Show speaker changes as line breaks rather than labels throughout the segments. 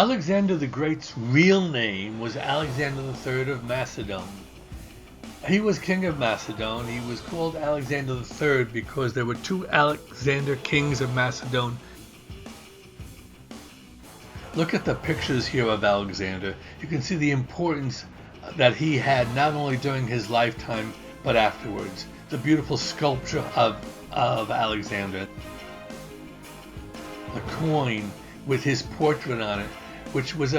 Alexander the Great's real name was Alexander III of Macedon. He was king of Macedon. He was called Alexander III because there were two Alexander kings of Macedon. Look at the pictures here of Alexander. You can see the importance that he had not only during his lifetime but afterwards. The beautiful sculpture of Alexander. The coin with his portrait on it, which was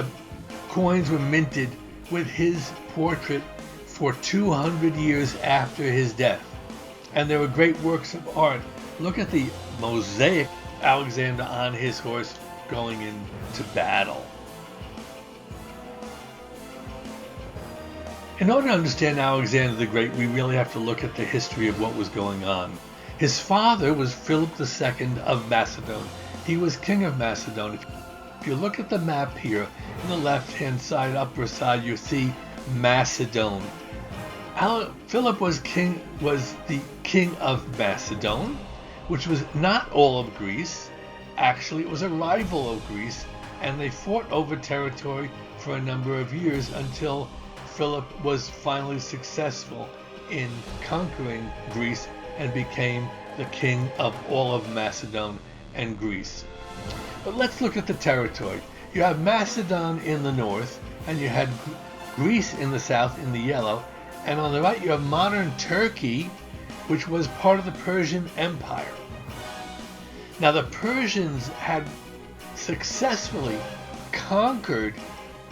coins were minted with his portrait for 200 years after his death. And there were great works of art. Look at the mosaic Alexander on his horse going into battle. In order to understand Alexander the Great, we really have to look at the history of what was going on. His father was Philip II of Macedon. He was king of Macedon. If you look at the map here, in the left-hand side, upper side, you see Macedon. Philip was the king of Macedon, which was not all of Greece. Actually, it was a rival of Greece, and they fought over territory for a number of years until Philip was finally successful in conquering Greece and became the king of all of Macedon and Greece. But let's look at the territory. You have Macedon in the north, and you had Greece in the south in the yellow, and on the right you have modern Turkey, which was part of the Persian Empire. Now the Persians had successfully conquered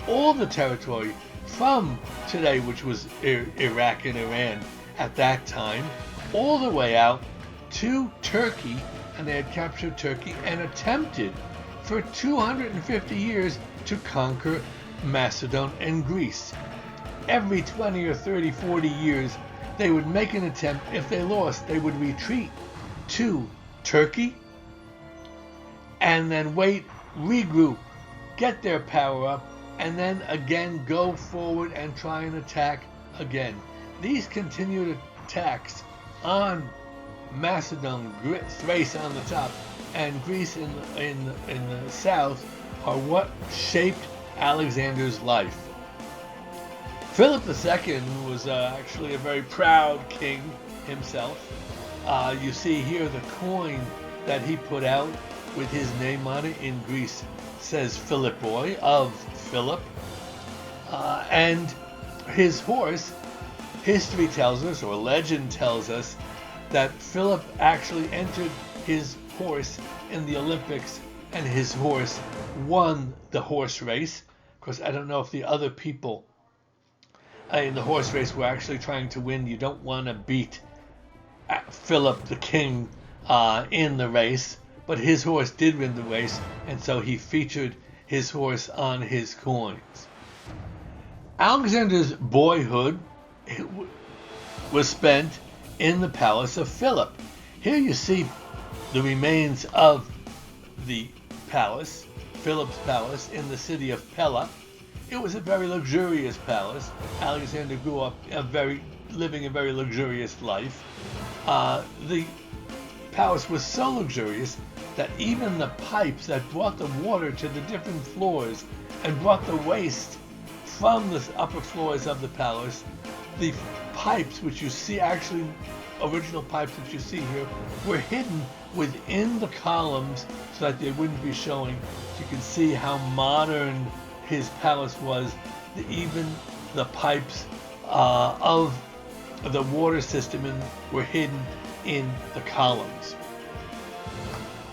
all the territory from today, which was Iraq and Iran at that time, all the way out to Turkey, and they had captured Turkey and attempted for 250 years to conquer Macedon and Greece. Every 20 or 30, 40 years, they would make an attempt. If they lost, they would retreat to Turkey and then wait, regroup, get their power up, and then again go forward and try and attack again. These continued attacks on Macedon, Thrace on the top, and Greece in the south are what shaped Alexander's life. Philip II was actually a very proud king himself. You see here the coin that he put out with his name on it in Greece says Philippoi, of Philip. And his horse, history tells us, or legend tells us, that Philip actually entered his horse in the Olympics, and his horse won the horse race. Of course, I don't know if the other people in the horse race were actually trying to win. You don't want to beat Philip the king in the race, but his horse did win the race, and so he featured his horse on his coins. Alexander's boyhood was spent in the palace of Philip. Here you see the remains of the palace, Philip's palace, in the city of Pella. It was a very luxurious palace. Alexander grew up living a very luxurious life. The palace was so luxurious that even the pipes that brought the water to the different floors and brought the waste from the upper floors of the palace, the pipes which you see, actually original pipes that you see here, were hidden within the columns so that they wouldn't be showing. You can see how modern his palace was. Even the pipes of the water system were hidden in the columns.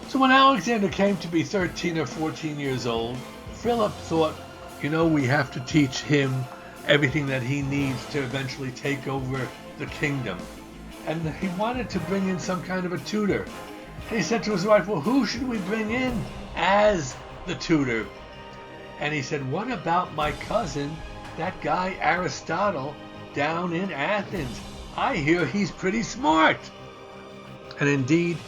So when Alexander came to be 13 or 14 years old, Philip thought, we have to teach him everything that he needs to eventually take over the kingdom. And he wanted to bring in some kind of a tutor. And he said to his wife, well, who should we bring in as the tutor? And he said, what about my cousin, that guy Aristotle down in Athens? I hear he's pretty smart. And indeed,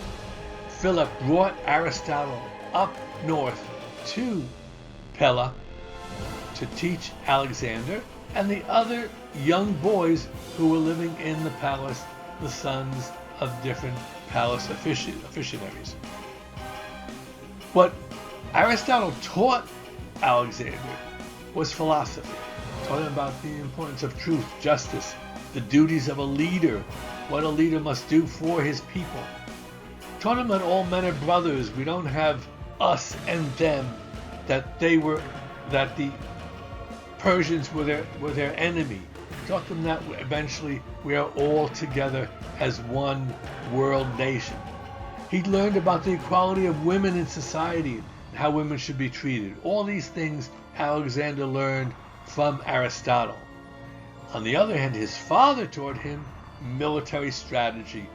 Philip brought Aristotle up north to Pella to teach Alexander and the other young boys who were living in the palace, the sons of different palace officiaries. What Aristotle taught Alexander was philosophy, talking about the importance of truth, justice, the duties of a leader, what a leader must do for his people. Taught him that all men are brothers. We don't have us and them, that the Persians were their enemy. Taught them that eventually we are all together as one world nation. He learned about the equality of women in society and how women should be treated. All these things Alexander learned from Aristotle. On the other hand, his father taught him military strategy,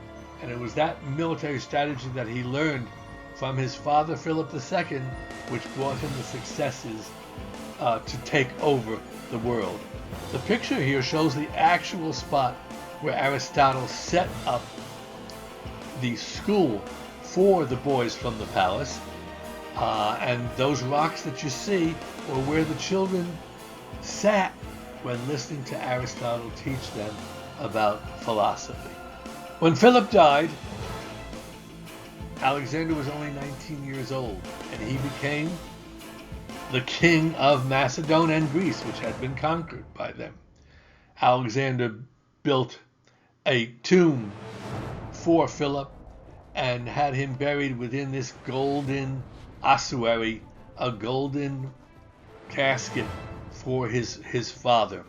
and it was that military strategy that he learned from his father Philip II, which brought him the successes to take over the world. The picture here shows the actual spot where Aristotle set up the school for the boys from the palace, and those rocks that you see were where the children sat when listening to Aristotle teach them about philosophy. When Philip died, Alexander was only 19 years old, and he became the king of Macedonia and Greece, which had been conquered by them. Alexander built a tomb for Philip and had him buried within this golden ossuary, a golden casket for his father.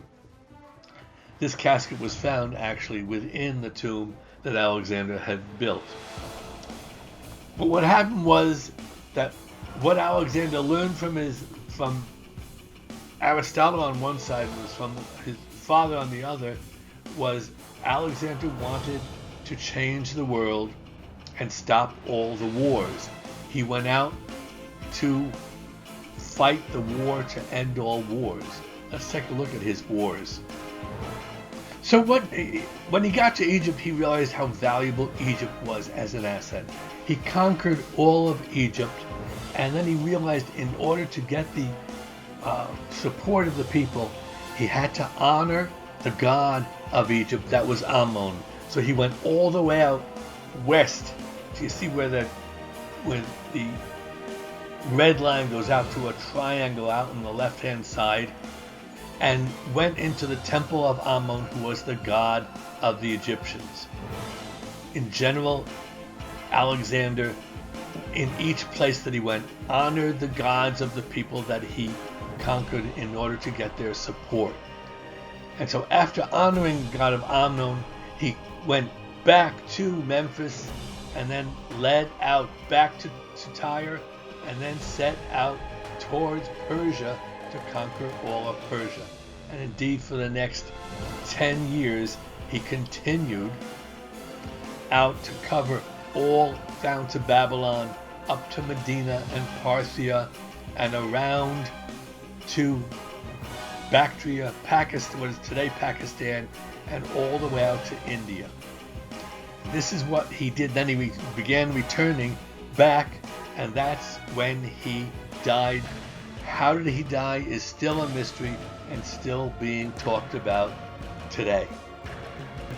This casket was found actually within the tomb that Alexander had built. But what happened was that what Alexander learned from Aristotle on one side was from his father on the other, was Alexander wanted to change the world and stop all the wars. He went out to fight the war to end all wars. Let's take a look at his wars. So when he got to Egypt, he realized how valuable Egypt was as an asset. He conquered all of Egypt, and then he realized in order to get the support of the people, he had to honor the god of Egypt, that was Ammon. So he went all the way out west. So you see where the red line goes out to a triangle out on the left-hand side, and went into the temple of Ammon, who was the god of the Egyptians. In general, Alexander, in each place that he went, honored the gods of the people that he conquered in order to get their support. And so after honoring the god of Ammon, he went back to Memphis and then led out back to Tyre, and then set out towards Persia to conquer all of Persia. And indeed, for the next 10 years, he continued out to cover all down to Babylon, up to Medina and Parthia, and around to Bactria, Pakistan, what is today Pakistan, and all the way out to India. This is what he did. Then he began returning back, and that's when he died. How did he die is still a mystery and still being talked about today.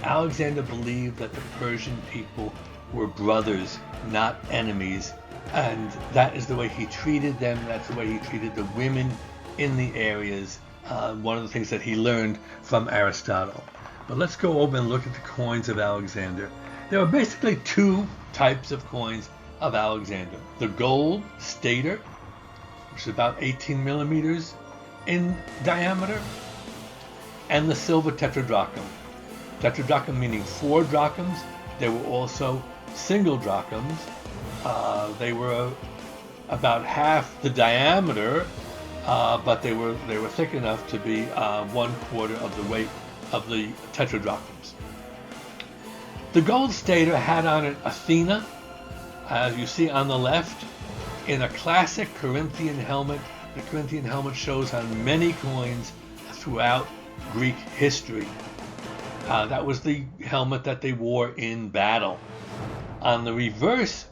Alexander believed that the Persian people were brothers, not enemies, and that is the way he treated them. That's the way he treated the women in the areas. One of the things that he learned from Aristotle. But let's go over and look at the coins of Alexander. There are basically two types of coins of Alexander. The gold stater, which is about 18 millimeters in diameter, and the silver tetradrachm. Tetradrachm meaning 4 drachms. There were also single drachms. They were about half the diameter, but they were thick enough to be 1/4 of the weight of the tetradrachms. The gold stater had on it Athena, as you see on the left, in a classic Corinthian helmet. The Corinthian helmet shows on many coins throughout Greek history. That was the helmet that they wore in battle. On the reverse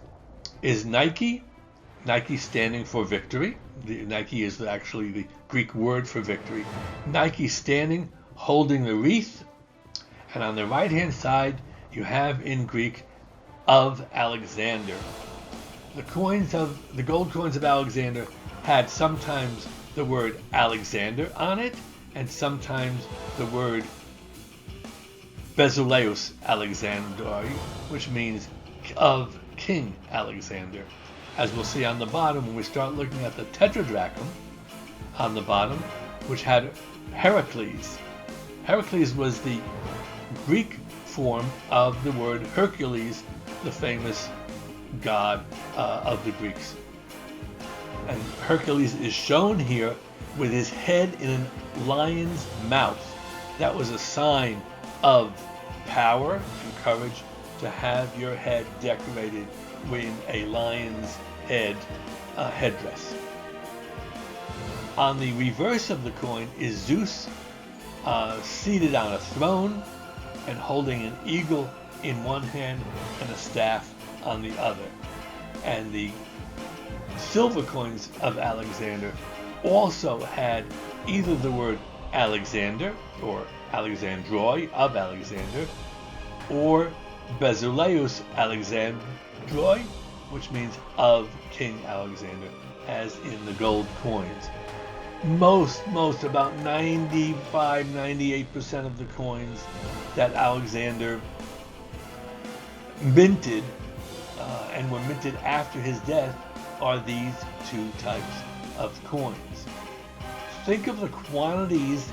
is Nike. Nike standing for victory. Nike is actually the Greek word for victory. Nike standing, holding the wreath. And on the right-hand side, you have in Greek, of Alexander. The gold coins of Alexander had sometimes the word Alexander on it, and sometimes the word Basileus Alexandri, which means of King Alexander. As we'll see on the bottom when we start looking at the tetradrachm on the bottom, which had Heracles. Heracles was the Greek form of the word Hercules, the famous god of the Greeks. And Hercules is shown here with his head in a lion's mouth. That was a sign of power and courage to have your head decorated with a lion's head headdress. On the reverse of the coin is Zeus seated on a throne and holding an eagle in one hand and a staff on the other. And the silver coins of Alexander also had either the word Alexander or Alexandroi of Alexander, or Basileus Alexandroi, which means of King Alexander, as in the gold coins. Most, about 95-98% of the coins that Alexander minted and were minted after his death are these two types of coins. Think of the quantities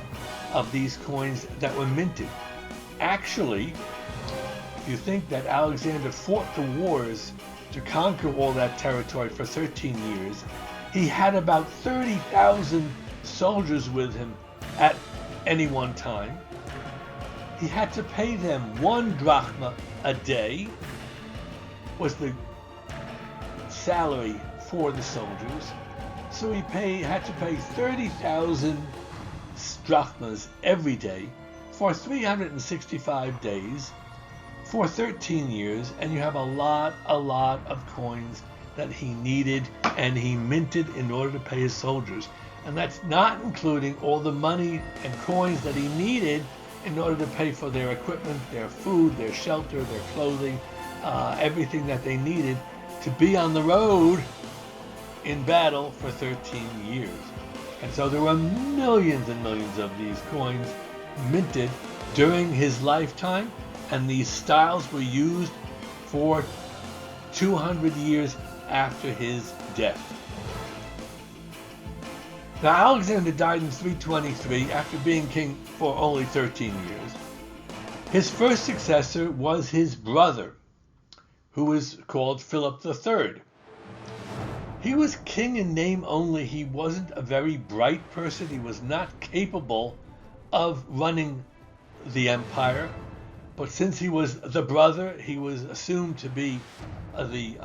of these coins that were minted. Actually, if you think that Alexander fought the wars to conquer all that territory for 13 years, he had about 30,000 soldiers with him at any one time. He had to pay them 1 drachma a day, was the salary for the soldiers. So he had to pay 30,000 drachmas every day for 365 days for 13 years, and you have a lot of coins that he needed and he minted in order to pay his soldiers. And that's not including all the money and coins that he needed in order to pay for their equipment, their food, their shelter, their clothing, everything that they needed to be on the road in battle for 13 years. And so there were millions and millions of these coins minted during his lifetime, and these styles were used for 200 years after his death. Now, Alexander died in 323 after being king for only 13 years. His first successor was his brother, who was called Philip III. He was king in name only. He wasn't a very bright person. He was not capable of running the empire. But since he was the brother, he was assumed to be the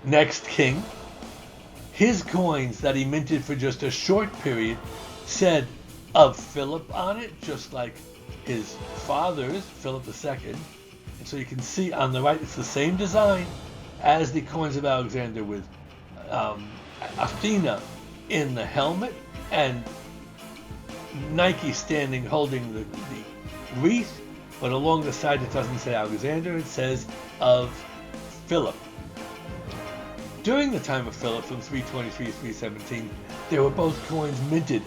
next king. His coins that he minted for just a short period said of Philip on it, just like his father's, Philip II. And so you can see on the right, it's the same design as the coins of Alexander, with Athena in the helmet and Nike standing holding the wreath, but along the side it doesn't say Alexander, it says of Philip. During the time of Philip, from 323 to 317, there were both coins minted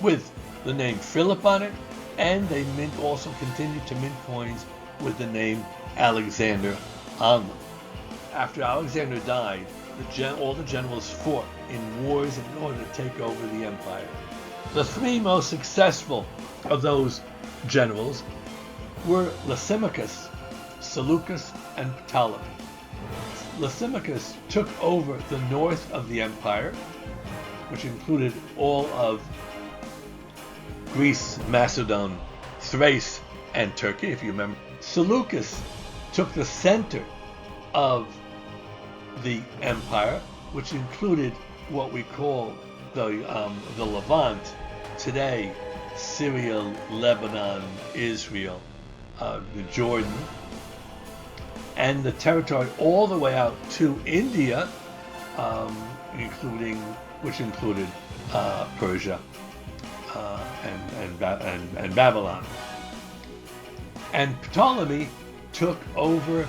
with the name Philip on it, and they also continued to mint coins with the name Alexander on them. After Alexander died, all the generals fought in wars in order to take over the empire. The three most successful of those generals were Lysimachus, Seleucus, and Ptolemy. Lysimachus took over the north of the empire, which included all of Greece, Macedon, Thrace, and Turkey, if you remember. Seleucus took the center of the empire, which included what we call the Levant today: Syria, Lebanon, Israel, the Jordan, and the territory all the way out to India, which included Persia and Babylon. And Ptolemy took over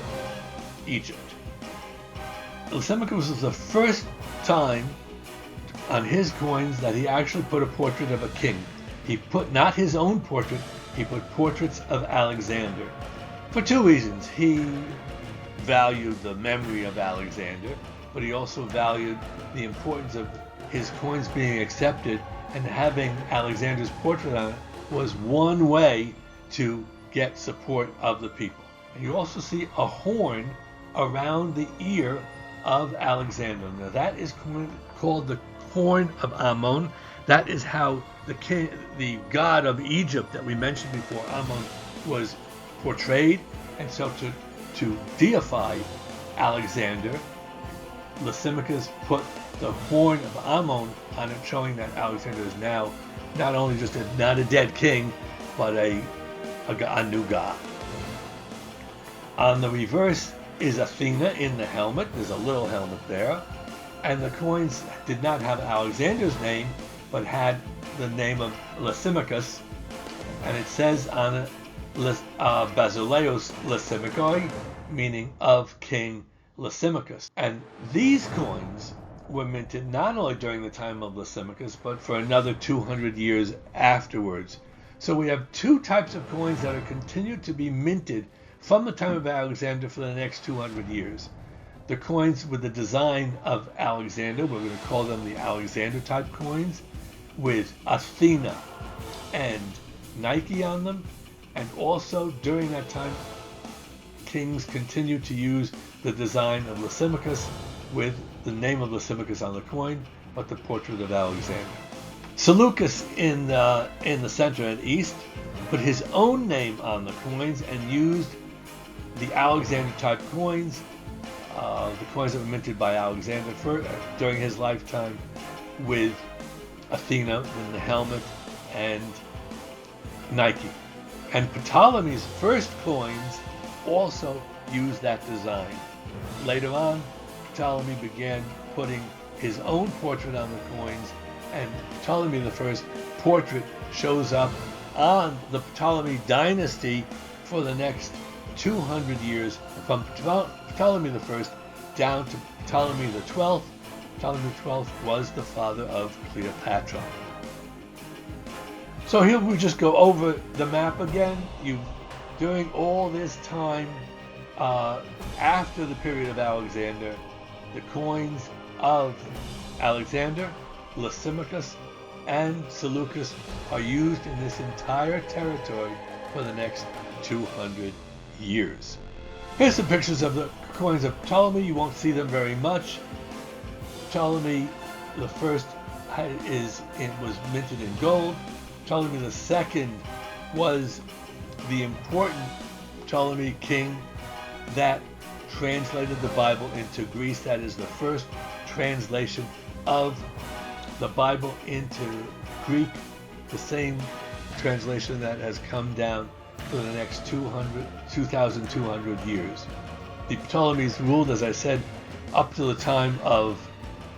Egypt. Lysimachus was the first time on his coins that he actually put a portrait of a king. He put not his own portrait, he put portraits of Alexander. For two reasons. He valued the memory of Alexander, but he also valued the importance of his coins being accepted, and having Alexander's portrait on it was one way to get support of the people. And you also see a horn around the ear of Alexander. Now that is called the horn of Ammon. That is how the god of Egypt that we mentioned before, Ammon, was portrayed. And so to deify Alexander, Lysimachus put the horn of Ammon on it, showing that Alexander is now not only just not a dead king, but a new god. On the reverse is Athena in the helmet. There's a little helmet there. And the coins did not have Alexander's name, but had the name of Lysimachus. And it says on it, Basileus Lysimachoi, meaning of King Lysimachus. And these coins were minted not only during the time of Lysimachus, but for another 200 years afterwards. So we have two types of coins that are continued to be minted from the time of Alexander for the next 200 years. The coins with the design of Alexander, we're going to call them the Alexander type coins, with Athena and Nike on them. And also during that time, kings continued to use the design of Lysimachus with the name of Lysimachus on the coin, but the portrait of Alexander. Seleucus in the center and east put his own name on the coins and used the Alexander type coins, the coins that were minted by Alexander during his lifetime, with Athena in the helmet and Nike. And Ptolemy's first coins also used that design. Later on, Ptolemy began putting his own portrait on the coins, and Ptolemy I portrait shows up on the Ptolemy dynasty for the next 200 years, from Ptolemy I down to Ptolemy XII. Ptolemy XII was the father of Cleopatra. So here we just go over the map again. During all this time after the period of Alexander, the coins of Alexander, Lysimachus, and Seleucus are used in this entire territory for the next 200 years. Here's some pictures of the coins of Ptolemy. You won't see them very much. Ptolemy the First was minted in gold. Ptolemy II was the important Ptolemy king that translated the Bible into Greece. That is the first translation of the Bible into Greek, the same translation that has come down for the next 2,200 years. The Ptolemies ruled, as I said, up to the time of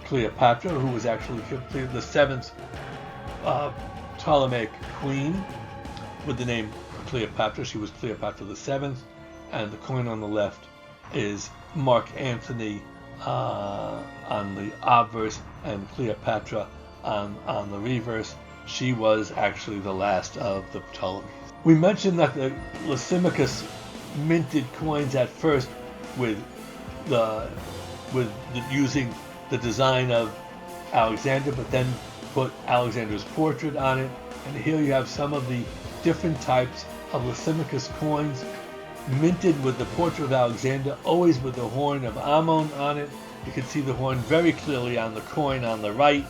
Cleopatra, who was actually the seventh Ptolemaic queen with the name Cleopatra. She was Cleopatra VII, and the coin on the left is Mark Antony on the obverse and Cleopatra on the reverse. She was actually the last of the Ptolemies. We mentioned that the Lysimachus minted coins at first with using the design of Alexander, but then put Alexander's portrait on it. And here you have some of the different types of Lysimachus coins minted with the portrait of Alexander, always with the horn of Ammon on it. You can see the horn very clearly on the coin on the right.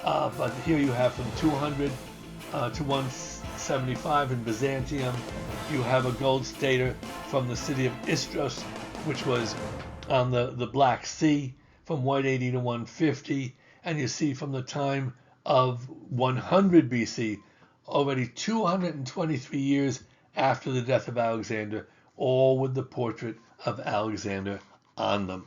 But here you have from 200 to 175 in Byzantium. You have a gold stater from the city of Istros, which was on the Black Sea, from 180 to 150. And you see from the time of 100 BC, already 223 years after the death of Alexander, all with the portrait of Alexander on them.